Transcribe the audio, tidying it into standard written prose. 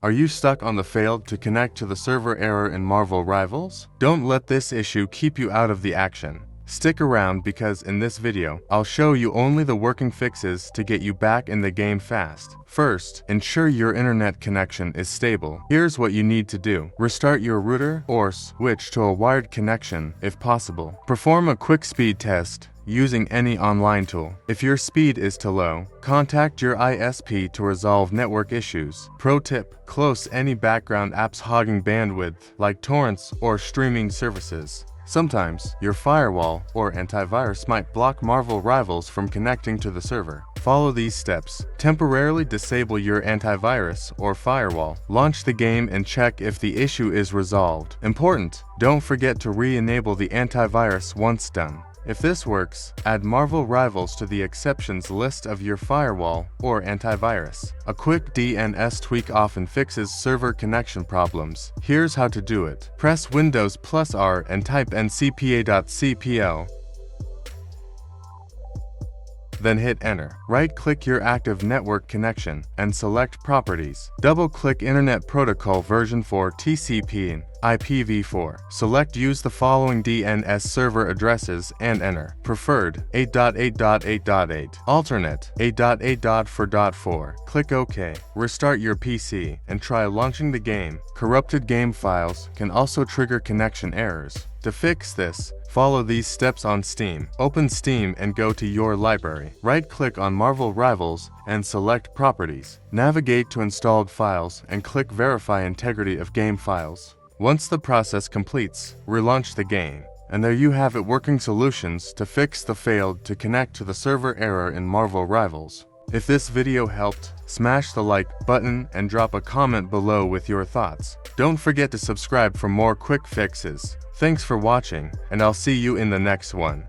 Are you stuck on the failed to connect to the server error in Marvel Rivals? Don't let this issue keep you out of the action. Stick around because in this video, I'll show you only the working fixes to get you back in the game fast. First, ensure your internet connection is stable. Here's what you need to do. Restart your router or switch to a wired connection if possible. Perform a quick speed test using any online tool. If your speed is too low, contact your ISP to resolve network issues. Pro tip: close any background apps hogging bandwidth like torrents or streaming services. Sometimes, your firewall or antivirus might block Marvel Rivals from connecting to the server. Follow these steps. Temporarily disable your antivirus or firewall. Launch the game and check if the issue is resolved. Important: don't forget to re-enable the antivirus once done. If this works, add Marvel Rivals to the exceptions list of your firewall or antivirus. A quick DNS tweak often fixes server connection problems. Here's how to do it. Press Windows+R and type ncpa.cpl. Then hit Enter. Right-click your active network connection and select Properties. Double-click Internet Protocol version 4 TCP and IPv4. Select Use the following DNS server addresses and enter. Preferred 8.8.8.8. Alternate 8.8.4.4. Click OK. Restart your PC and try launching the game. Corrupted game files can also trigger connection errors. To fix this, follow these steps on Steam. Open Steam and go to your library. Right-click on Marvel Rivals and select Properties. Navigate to installed files and click Verify integrity of game files. Once the process completes, relaunch the game. And there you have it, working solutions to fix the failed to connect to the server error in Marvel Rivals. If this video helped, smash the like button and drop a comment below with your thoughts. Don't forget to subscribe for more quick fixes. Thanks for watching, and I'll see you in the next one.